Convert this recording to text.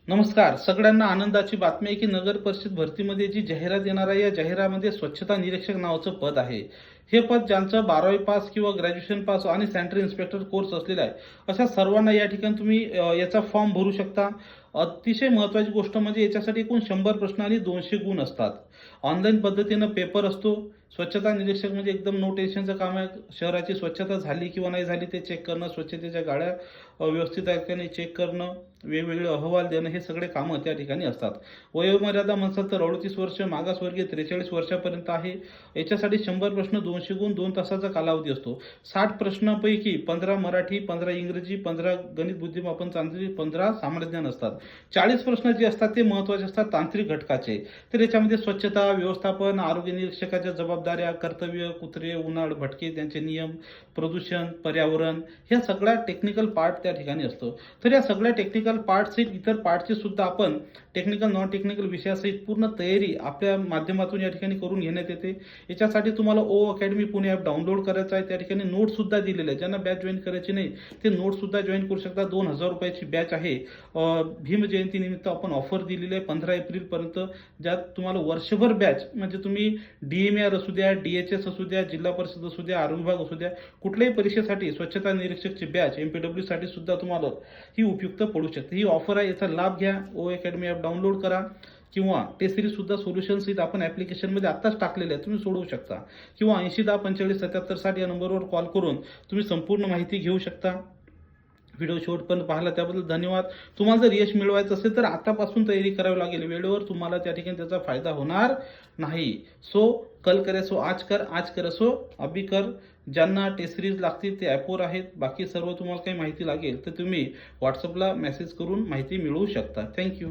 नमस्कार. सगळ्यांना आनंदाची बातमी आहे की नगर परिषद भरतीमध्ये जी जाहिरात येणार आहे, या जाहिरातीमध्ये स्वच्छता निरीक्षक नावाचं पद आहे. हे पद ज्यांचं 12वी पास किंवा ग्रॅज्युएशन पास आणि सॅनिटरी इन्स्पेक्टर कोर्स असलेला आहे, अशा सर्वांना या ठिकाणी तुम्ही याचा फॉर्म भरू शकता. अतिशय महत्त्वाची गोष्ट म्हणजे याच्यासाठी एकूण 100 प्रश्न आणि 200 गुण असतात. ऑनलाईन पद्धतीनं पेपर असतो. स्वच्छता निरीक्षक म्हणजे एकदम नो टेन्शनचं काम आहे. शहराची स्वच्छता झाली किंवा नाही झाली ते चेक करणं, स्वच्छतेच्या गाड्या व्यवस्थित आहेत का नाही चेक करणं, वेगवेगळे अहवाल देणं, हे सगळे कामं त्या ठिकाणी असतात. वयोमर्यादा म्हणसाल तर 38 वर्ष, मागासवर्गीय 43 वर्षापर्यंत आहे. याच्यासाठी 100 प्रश्न, 200 गुण, 2 तासाचा कालावधी असतो. 60 प्रश्नांपैकी 15 मराठी, 15 इंग्रजी, 15 गणित बुद्धिमापन चाचणी, 15 सामान्य ज्ञान असतात. 40 प्रश्न जे असतात ते महत्त्वाचे असतात तांत्रिक घटकाचे. तर याच्यामध्ये स्वच्छता, व्यवस्थापन, आरोग्य निरीक्षकाच्या जबाबदाऱ्या, कर्तव्य, कुत्रे, उन्हाळ, भटके, त्यांचे नियम, प्रदूषण, पर्यावरण, ह्या सगळ्या टेक्निकल पार्ट त्या ठिकाणी असतो. तर या सगळ्या टेक्निकल पार्टसहित इतर पार्टची सुद्धा आपण टेक्निकल नॉन टेक्निकल विषयासहित पूर्ण तयारी आपल्या माध्यमातून या ठिकाणी करून घेण्यात येते. याच्यासाठी तुम्हाला O academy Pune app download करायचं आहे. त्या ठिकाणी नोट्ससुद्धा दिलेले आहे. ज्यांना बॅच जॉईन करायची नाही ते नोट्ससुद्धा जॉईन करू शकता. 2000 रुपयाची बॅच आहे. भीम जयंतीनिमित्त आपण ऑफर दिलेली आहे 15 एप्रिलपर्यंत, ज्यात तुम्हाला वर्षभर बॅच म्हणजे तुम्ही DMAR असू द्या, DHS असू द्या, जिल्हा परिषद असू द्या, आरोग्य विभाग असू द्या, कुठल्याही परीक्षेसाठी स्वच्छता निरीक्षकची बॅच MPW साठी सुद्धा तुम्हाला ही उपयुक्त पडू शकते. ही ऑफर आहे, याचा लाभ घ्या. ओ अकॅडमी ॲप डाउनलोड करा किंवा टेस्ट सिरीज सुद्धा सोल्युशन्स आपण ॲप्लिकेशनमध्ये आत्ताच टाकलेले आहे, तुम्ही सोडवू शकता. किंवा 80 10 45 77 या नंबरवर कॉल करून तुम्ही संपूर्ण माहिती घेऊ शकता. व्हिडिओ शेवटपर्यंत पाहिला त्याबद्दल धन्यवाद. तुम्हाला जर यश मिळवायचं असेल तर आतापासून तयारी करावी लागेल. वेळेवर तुम्हाला त्या ठिकाणी त्याचा फायदा होणार नाही. सो कल करे सो आज कर, आज कर सो अभी कर. ज्यांना टेस्ट सिरीज लागतील ते ॲपवर आहेत. बाकी सर्व तुम्हाला काही माहिती लागेल तर तुम्ही व्हॉट्सअपला मेसेज करून माहिती मिळवू शकता. थँक्यू.